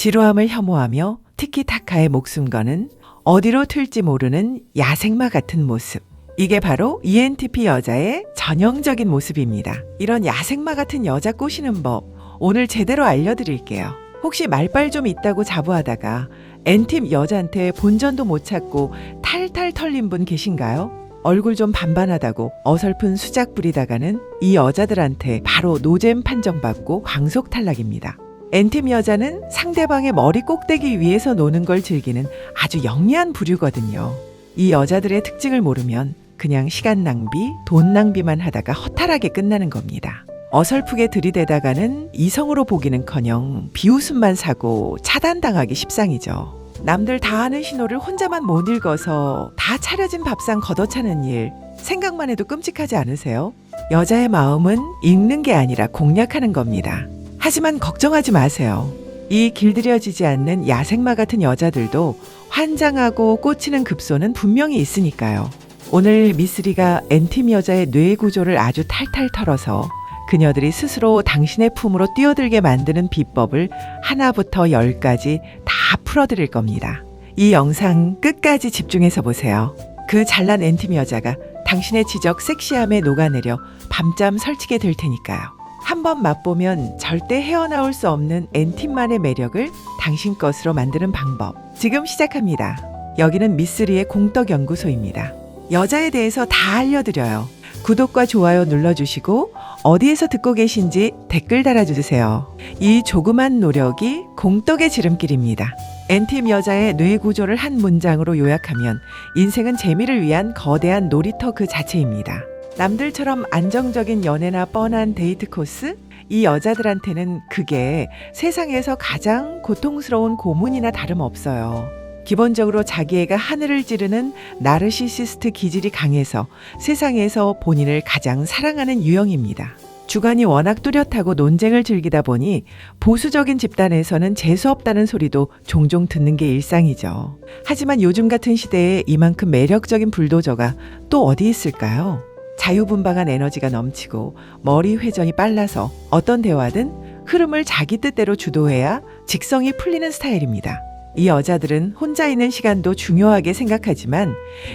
지루함을 혐오하며 티키타카에 목숨 거는 어디로 튈지 모르는 야생마 같은 모습. 이게 바로 ENTP 여자의 전형적인 모습입니다. 이런 야생마 같은 여자 꼬시는 법 오늘 제대로 알려드릴게요. 혹시 말빨 좀 있다고 자부하다가 N팀 여자한테 본전도 못 찾고 탈탈 털린 분 계신가요? 얼굴 좀 반반하다고 어설픈 수작 부리다가는 이 여자들한테 바로 노잼 판정받고 광속 탈락입니다. N팀 여자는 상대방의 머리 꼭대기 위에서 노는 걸 즐기는 아주 영리한 부류거든요. 이 여자들의 특징을 모르면 그냥 시간 낭비, 돈 낭비만 하다가 허탈하게 끝나는 겁니다. 어설프게 들이대다가는 이성으로 보기는커녕 비웃음만 사고 차단당하기 십상이죠. 남들 다 아는 신호를 혼자만 못 읽어서 다 차려진 밥상 걷어차는 일 생각만 해도 끔찍하지 않으세요? 여자의 마음은 읽는 게 아니라 공략하는 겁니다. 하지만 걱정하지 마세요. 이 길들여지지 않는 야생마 같은 여자들도 환장하고 꽂히는 급소는 분명히 있으니까요. 오늘 미쓰리가 N팀 여자의 뇌 구조를 아주 탈탈 털어서 그녀들이 스스로 당신의 품으로 뛰어들게 만드는 비법을 하나부터 10까지 다 풀어드릴 겁니다. 이 영상 끝까지 집중해서 보세요. 그 잘난 N팀 여자가 당신의 지적 섹시함에 녹아내려 밤잠 설치게 될 테니까요. 한번 맛보면 절대 헤어나올 수 없는 N팀만의 매력을 당신 것으로 만드는 방법. 지금 시작합니다. 여기는 미쓰리의 공덕연구소입니다. 여자에 대해서 다 알려드려요. 구독과 좋아요 눌러주시고 어디에서 듣고 계신지 댓글 달아주세요. 이 조그만 노력이 공덕의 지름길입니다. N팀 여자의 뇌 구조를 한 문장으로 요약하면 인생은 재미를 위한 거대한 놀이터 그 자체입니다. 남들처럼 안정적인 연애나 뻔한 데이트 코스? 이 여자들한테는 그게 세상에서 가장 고통스러운 고문이나 다름없어요. 기본적으로 자기애가 하늘을 찌르는 나르시시스트 기질이 강해서 세상에서 본인을 가장 사랑하는 유형입니다. 주관이 워낙 뚜렷하고 논쟁을 즐기다 보니 보수적인 집단에서는 재수없다는 소리도 종종 듣는 게 일상이죠. 하지만 요즘 같은 시대에 이만큼 매력적인 불도저가 또 어디 있을까요? 자유분방한 에너지가 넘치고 머리 회전이 빨라서 어떤 대화든 흐름을 자기 뜻대로 주도해야 직성이 풀리는 스타일입니다. 이 여자들은 혼자 있는 시간도 중요하게 생각하지만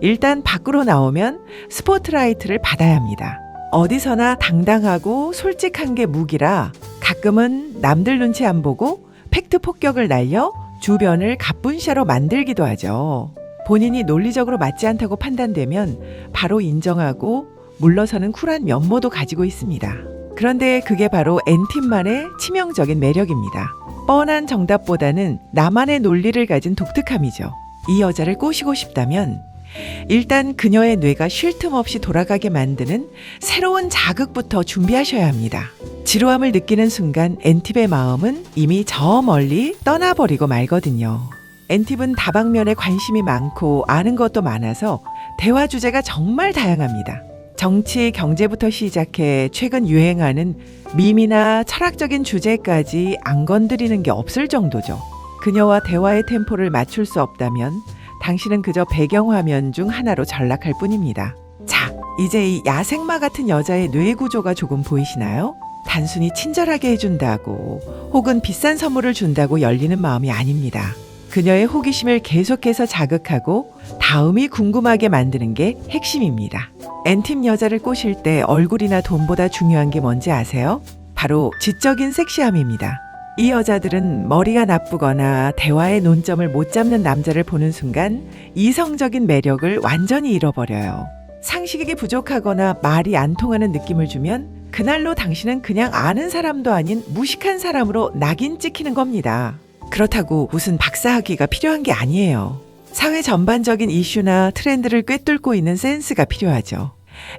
일단 밖으로 나오면 스포트라이트를 받아야 합니다. 어디서나 당당하고 솔직한 게 무기라 가끔은 남들 눈치 안 보고 팩트 폭격을 날려 주변을 갑분샤로 만들기도 하죠. 본인이 논리적으로 맞지 않다고 판단되면 바로 인정하고 물러서는 쿨한 면모도 가지고 있습니다. 그런데 그게 바로 N팀만의 치명적인 매력입니다. 뻔한 정답보다는 나만의 논리를 가진 독특함이죠. 이 여자를 꼬시고 싶다면 일단 그녀의 뇌가 쉴 틈 없이 돌아가게 만드는 새로운 자극부터 준비하셔야 합니다. 지루함을 느끼는 순간 N팁의 마음은 이미 저 멀리 떠나버리고 말거든요. N팁은 다방면에 관심이 많고 아는 것도 많아서 대화 주제가 정말 다양합니다. 정치, 경제부터 시작해 최근 유행하는 밈이나 철학적인 주제까지 안 건드리는 게 없을 정도죠. 그녀와 대화의 템포를 맞출 수 없다면 당신은 그저 배경화면 중 하나로 전락할 뿐입니다. 자, 이제 이 야생마 같은 여자의 뇌 구조가 조금 보이시나요? 단순히 친절하게 해준다고 혹은 비싼 선물을 준다고 열리는 마음이 아닙니다. 그녀의 호기심을 계속해서 자극하고 다음이 궁금하게 만드는 게 핵심입니다. N팀 여자를 꼬실 때 얼굴이나 돈보다 중요한 게 뭔지 아세요? 바로 지적인 섹시함입니다. 이 여자들은 머리가 나쁘거나 대화의 논점을 못 잡는 남자를 보는 순간 이성적인 매력을 완전히 잃어버려요. 상식이 부족하거나 말이 안 통하는 느낌을 주면 그날로 당신은 그냥 아는 사람도 아닌 무식한 사람으로 낙인 찍히는 겁니다. 그렇다고 무슨 박사학위가 필요한 게 아니에요. 사회 전반적인 이슈나 트렌드를 꿰뚫고 있는 센스가 필요하죠.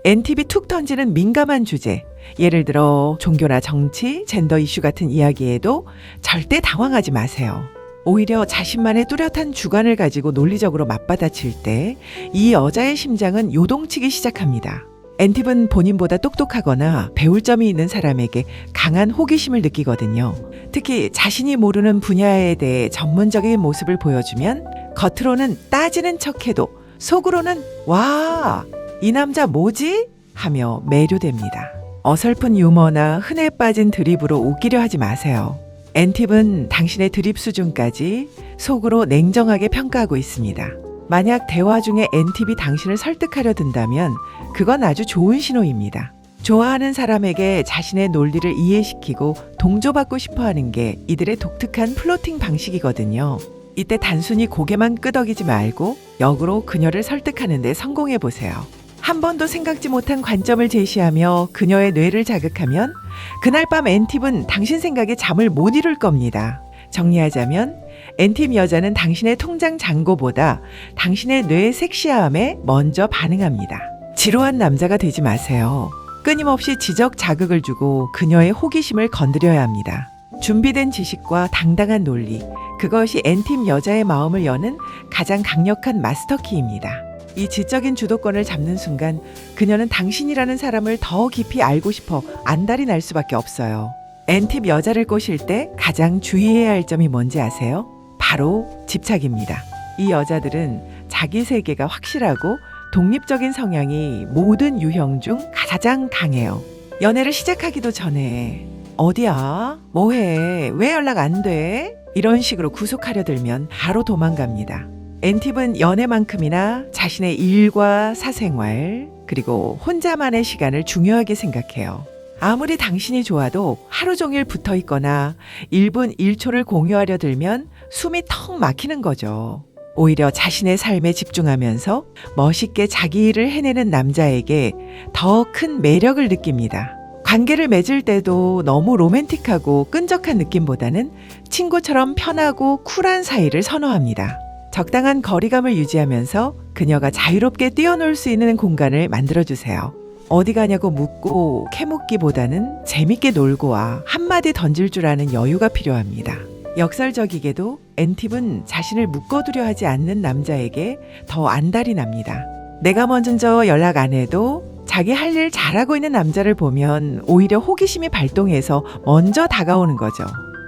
N팁이 툭 던지는 민감한 주제, 예를 들어 종교나 정치, 젠더 이슈 같은 이야기에도 절대 당황하지 마세요. 오히려 자신만의 뚜렷한 주관을 가지고 논리적으로 맞받아칠 때 이 여자의 심장은 요동치기 시작합니다. N팁은 본인보다 똑똑하거나 배울 점이 있는 사람에게 강한 호기심을 느끼거든요. 특히 자신이 모르는 분야에 대해 전문적인 모습을 보여주면 겉으로는 따지는 척해도 속으로는 와, 이 남자 뭐지? 하며 매료됩니다. 어설픈 유머나 흔해 빠진 드립으로 웃기려 하지 마세요. N팁은 당신의 드립 수준까지 속으로 냉정하게 평가하고 있습니다. 만약 대화 중에 N팁이 당신을 설득하려 든다면 그건 아주 좋은 신호입니다. 좋아하는 사람에게 자신의 논리를 이해시키고 동조받고 싶어하는 게 이들의 독특한 플로팅 방식이거든요. 이때 단순히 고개만 끄덕이지 말고 역으로 그녀를 설득하는 데 성공해 보세요. 한 번도 생각지 못한 관점을 제시하며 그녀의 뇌를 자극하면 그날 밤 N팁은 당신 생각에 잠을 못 이룰 겁니다. 정리하자면 N팁 여자는 당신의 통장 잔고보다 당신의 뇌의 섹시함에 먼저 반응합니다. 지루한 남자가 되지 마세요. 끊임없이 지적 자극을 주고 그녀의 호기심을 건드려야 합니다. 준비된 지식과 당당한 논리, 그것이 N팁 여자의 마음을 여는 가장 강력한 마스터키입니다. 이 지적인 주도권을 잡는 순간 그녀는 당신이라는 사람을 더 깊이 알고 싶어 안달이 날 수밖에 없어요. N팁 여자를 꼬실 때 가장 주의해야 할 점이 뭔지 아세요? 바로 집착입니다. 이 여자들은 자기 세계가 확실하고 독립적인 성향이 모든 유형 중 가장 강해요. 연애를 시작하기도 전에 어디야? 뭐해? 왜 연락 안 돼? 이런 식으로 구속하려 들면 바로 도망갑니다. N팁은 연애만큼이나 자신의 일과 사생활 그리고 혼자만의 시간을 중요하게 생각해요. 아무리 당신이 좋아도 하루 종일 붙어 있거나 1분 1초를 공유하려 들면 숨이 턱 막히는 거죠. 오히려 자신의 삶에 집중하면서 멋있게 자기 일을 해내는 남자에게 더 큰 매력을 느낍니다. 관계를 맺을 때도 너무 로맨틱하고 끈적한 느낌보다는 친구처럼 편하고 쿨한 사이를 선호합니다. 적당한 거리감을 유지하면서 그녀가 자유롭게 뛰어놀 수 있는 공간을 만들어주세요. 어디 가냐고 묻고 캐묻기보다는 재밌게 놀고 와 한마디 던질 줄 아는 여유가 필요합니다. 역설적이게도 N팁은 자신을 묶어두려 하지 않는 남자에게 더 안달이 납니다. 내가 먼저 연락 안 해도 자기 할 일 잘하고 있는 남자를 보면 오히려 호기심이 발동해서 먼저 다가오는 거죠.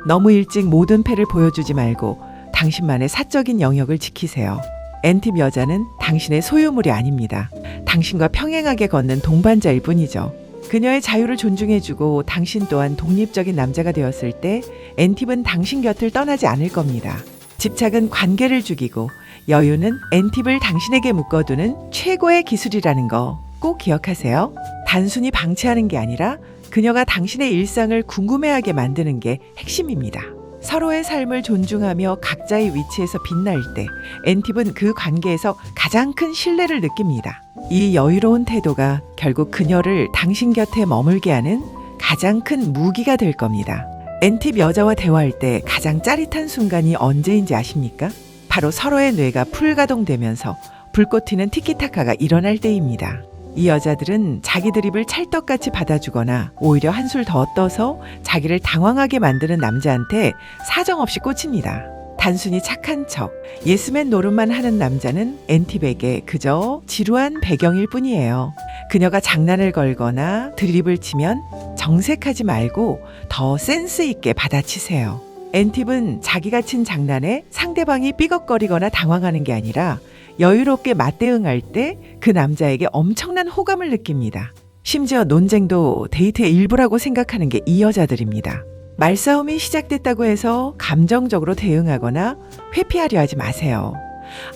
너무 일찍 모든 패를 보여주지 말고 당신만의 사적인 영역을 지키세요. N팁 여자는 당신의 소유물이 아닙니다. 당신과 평행하게 걷는 동반자일 뿐이죠. 그녀의 자유를 존중해주고 당신 또한 독립적인 남자가 되었을 때 N팁은 당신 곁을 떠나지 않을 겁니다. 집착은 관계를 죽이고 여유는 N팁을 당신에게 묶어두는 최고의 기술이라는 거 꼭 기억하세요. 단순히 방치하는 게 아니라 그녀가 당신의 일상을 궁금해하게 만드는 게 핵심입니다. 서로의 삶을 존중하며 각자의 위치에서 빛날 때 N팁은 그 관계에서 가장 큰 신뢰를 느낍니다. 이 여유로운 태도가 결국 그녀를 당신 곁에 머물게 하는 가장 큰 무기가 될 겁니다. N팁 여자와 대화할 때 가장 짜릿한 순간이 언제인지 아십니까? 바로 서로의 뇌가 풀가동되면서 불꽃 튀는 티키타카가 일어날 때입니다. 이 여자들은 자기 드립을 찰떡같이 받아주거나 오히려 한술 더 떠서 자기를 당황하게 만드는 남자한테 사정없이 꽂힙니다. 단순히 착한 척, 예스맨 노릇만 하는 남자는 N팁에게 그저 지루한 배경일 뿐이에요. 그녀가 장난을 걸거나 드립을 치면 정색하지 말고 더 센스 있게 받아치세요. N팁은 자기가 친 장난에 상대방이 삐걱거리거나 당황하는 게 아니라 여유롭게 맞대응할 때 그 남자에게 엄청난 호감을 느낍니다. 심지어 논쟁도 데이트의 일부라고 생각하는 게 이 여자들입니다. 말싸움이 시작됐다고 해서 감정적으로 대응하거나 회피하려 하지 마세요.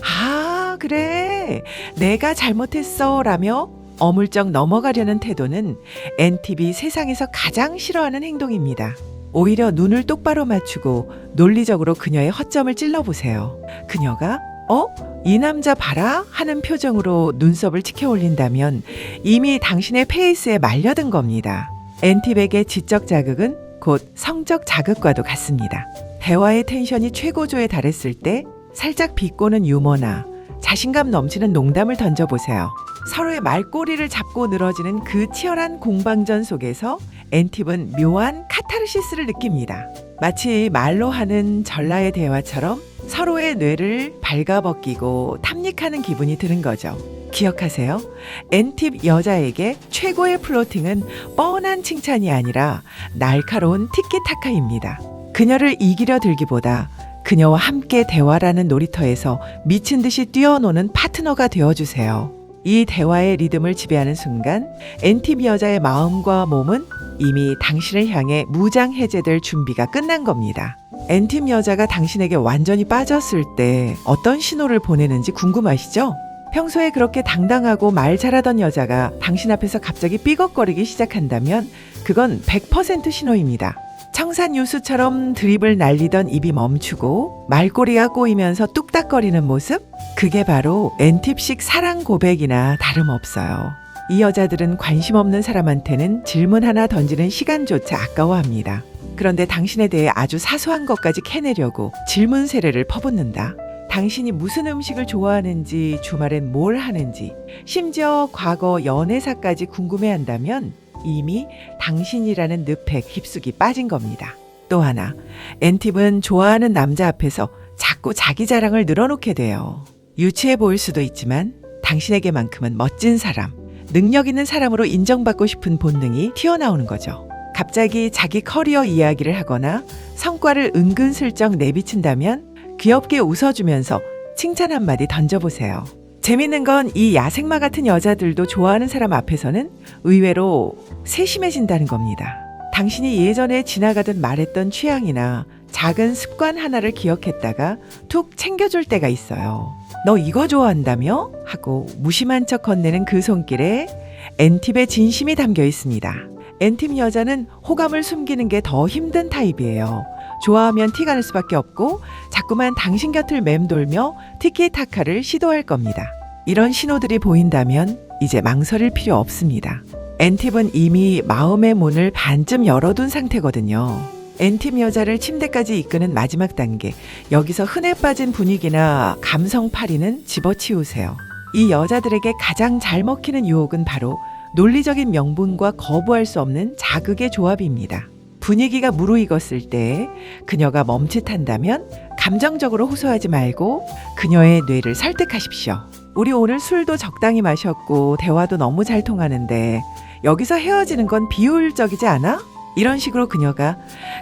아, 그래. 내가 잘못했어. 라며 어물쩍 넘어가려는 태도는 N팁이 세상에서 가장 싫어하는 행동입니다. 오히려 눈을 똑바로 맞추고 논리적으로 그녀의 허점을 찔러보세요. 그녀가 이 남자 봐라 하는 표정으로 눈썹을 치켜 올린다면 이미 당신의 페이스에 말려든 겁니다. N팁에게 지적 자극은 곧 성적 자극과도 같습니다. 대화의 텐션이 최고조에 달했을 때 살짝 비꼬는 유머나 자신감 넘치는 농담을 던져보세요. 서로의 말꼬리를 잡고 늘어지는 그 치열한 공방전 속에서 N팁은 묘한 카타르시스를 느낍니다. 마치 말로 하는 전라의 대화처럼 서로의 뇌를 발가벗기고 탐닉하는 기분이 드는 거죠. 기억하세요. N팁 여자에게 최고의 플로팅은 뻔한 칭찬이 아니라 날카로운 티키타카입니다. 그녀를 이기려 들기보다 그녀와 함께 대화라는 놀이터에서 미친 듯이 뛰어노는 파트너가 되어주세요. 이 대화의 리듬을 지배하는 순간 N팁 여자의 마음과 몸은 이미 당신을 향해 무장 해제될 준비가 끝난 겁니다. N팀 여자가 당신에게 완전히 빠졌을 때 어떤 신호를 보내는지 궁금하시죠? 평소에 그렇게 당당하고 말 잘하던 여자가 당신 앞에서 갑자기 삐걱거리기 시작한다면 그건 100% 신호입니다. 청산유수처럼 드립을 날리던 입이 멈추고 말꼬리가 꼬이면서 뚝딱거리는 모습? 그게 바로 N팁식 사랑 고백이나 다름없어요. 이 여자들은 관심 없는 사람한테는 질문 하나 던지는 시간조차 아까워합니다. 그런데 당신에 대해 아주 사소한 것까지 캐내려고 질문 세례를 퍼붓는다. 당신이 무슨 음식을 좋아하는지, 주말엔 뭘 하는지, 심지어 과거 연애사까지 궁금해한다면 이미 당신이라는 늪에 깊숙이 빠진 겁니다. 또 하나, N팁은 좋아하는 남자 앞에서 자꾸 자기 자랑을 늘어놓게 돼요. 유치해 보일 수도 있지만 당신에게만큼은 멋진 사람, 능력 있는 사람으로 인정받고 싶은 본능이 튀어나오는 거죠. 갑자기 자기 커리어 이야기를 하거나 성과를 은근슬쩍 내비친다면 귀엽게 웃어주면서 칭찬 한마디 던져보세요. 재밌는 건 이 야생마 같은 여자들도 좋아하는 사람 앞에서는 의외로 세심해진다는 겁니다. 당신이 예전에 지나가듯 말했던 취향이나 작은 습관 하나를 기억했다가 툭 챙겨줄 때가 있어요. 너 이거 좋아한다며? 하고 무심한 척 건네는 그 손길에 N팁의 진심이 담겨 있습니다. N팁 여자는 호감을 숨기는 게 더 힘든 타입이에요. 좋아하면 티가 날 수밖에 없고 자꾸만 당신 곁을 맴돌며 티키타카를 시도할 겁니다. 이런 신호들이 보인다면 이제 망설일 필요 없습니다. N팁은 이미 마음의 문을 반쯤 열어둔 상태거든요. N팁 여자를 침대까지 이끄는 마지막 단계, 여기서 흔해 빠진 분위기나 감성팔이는 집어치우세요. 이 여자들에게 가장 잘 먹히는 유혹은 바로 논리적인 명분과 거부할 수 없는 자극의 조합입니다. 분위기가 무르익었을 때 그녀가 멈칫한다면 감정적으로 호소하지 말고 그녀의 뇌를 설득하십시오. 우리 오늘 술도 적당히 마셨고 대화도 너무 잘 통하는데 여기서 헤어지는 건 비효율적이지 않아? 이런 식으로 그녀가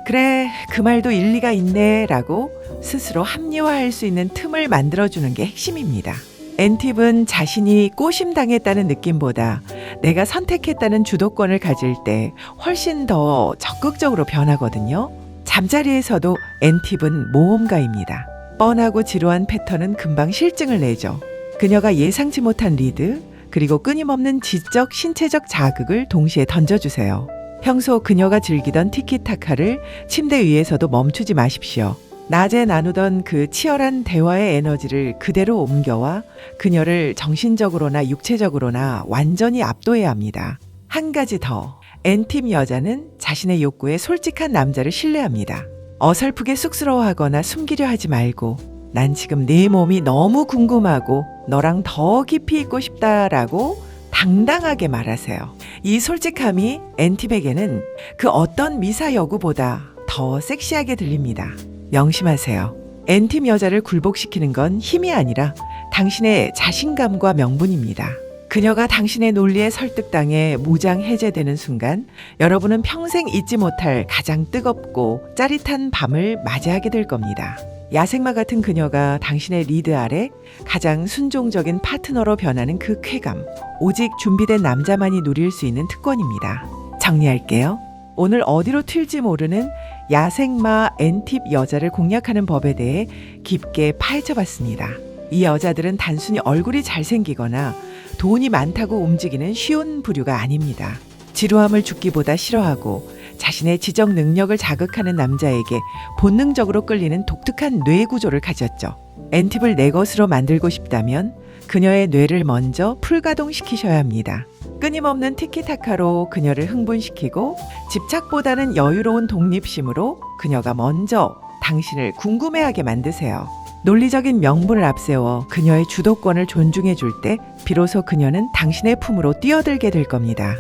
그래 그 말도 일리가 있네 라고 스스로 합리화할 수 있는 틈을 만들어주는 게 핵심입니다. N팁은 자신이 꼬심당했다는 느낌보다 내가 선택했다는 주도권을 가질 때 훨씬 더 적극적으로 변하거든요. 잠자리에서도 N팁은 모험가입니다. 뻔하고 지루한 패턴은 금방 실증을 내죠. 그녀가 예상치 못한 리드, 그리고 끊임없는 지적, 신체적 자극을 동시에 던져주세요. 평소 그녀가 즐기던 티키타카를 침대 위에서도 멈추지 마십시오. 낮에 나누던 그 치열한 대화의 에너지를 그대로 옮겨와 그녀를 정신적으로나 육체적으로나 완전히 압도해야 합니다. 한 가지 더, N팁 여자는 자신의 욕구에 솔직한 남자를 신뢰합니다. 어설프게 쑥스러워하거나 숨기려 하지 말고 난 지금 네 몸이 너무 궁금하고 너랑 더 깊이 있고 싶다라고 당당하게 말하세요. 이 솔직함이 N팁에게는 그 어떤 미사 여구보다 더 섹시하게 들립니다. 명심하세요. N팁 여자를 굴복시키는 건 힘이 아니라 당신의 자신감과 명분입니다. 그녀가 당신의 논리에 설득당해 무장 해제되는 순간 여러분은 평생 잊지 못할 가장 뜨겁고 짜릿한 밤을 맞이하게 될 겁니다. 야생마 같은 그녀가 당신의 리드 아래 가장 순종적인 파트너로 변하는 그 쾌감, 오직 준비된 남자만이 누릴 수 있는 특권입니다. 정리할게요. 오늘 어디로 튈지 모르는 야생마 N팁 여자를 공략하는 법에 대해 깊게 파헤쳐봤습니다. 이 여자들은 단순히 얼굴이 잘생기거나 돈이 많다고 움직이는 쉬운 부류가 아닙니다. 지루함을 죽기보다 싫어하고 자신의 지적 능력을 자극하는 남자에게 본능적으로 끌리는 독특한 뇌 구조를 가졌죠. N팁을 내 것으로 만들고 싶다면 그녀의 뇌를 먼저 풀가동시키셔야 합니다. 끊임없는 티키타카로 그녀를 흥분시키고 집착보다는 여유로운 독립심으로 그녀가 먼저 당신을 궁금해하게 만드세요. 논리적인 명분을 앞세워 그녀의 주도권을 존중해 줄 때 비로소 그녀는 당신의 품으로 뛰어들게 될 겁니다.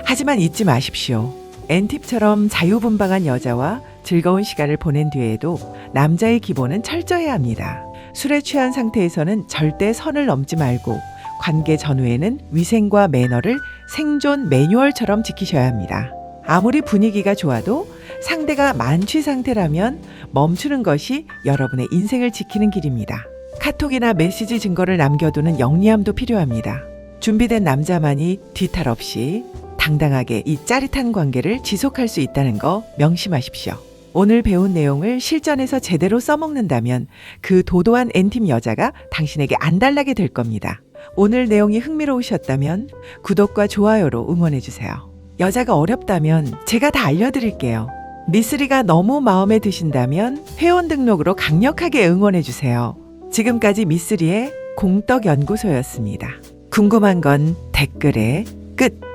하지만 잊지 마십시오. N팁처럼 자유분방한 여자와 즐거운 시간을 보낸 뒤에도 남자의 기본은 철저해야 합니다. 술에 취한 상태에서는 절대 선을 넘지 말고 관계 전후에는 위생과 매너를 생존 매뉴얼처럼 지키셔야 합니다. 아무리 분위기가 좋아도 상대가 만취 상태라면 멈추는 것이 여러분의 인생을 지키는 길입니다. 카톡이나 메시지 증거를 남겨두는 영리함도 필요합니다. 준비된 남자만이 뒤탈 없이 당당하게 이 짜릿한 관계를 지속할 수 있다는 거 명심하십시오. 오늘 배운 내용을 실전에서 제대로 써먹는다면 그 도도한 N팀 여자가 당신에게 안달나게 될 겁니다. 오늘 내용이 흥미로우셨다면 구독과 좋아요로 응원해주세요. 여자가 어렵다면 제가 다 알려드릴게요. 미쓰리가 너무 마음에 드신다면 회원 등록으로 강력하게 응원해주세요. 지금까지 미쓰리의 공떡연구소였습니다. 궁금한 건 댓글에 끝!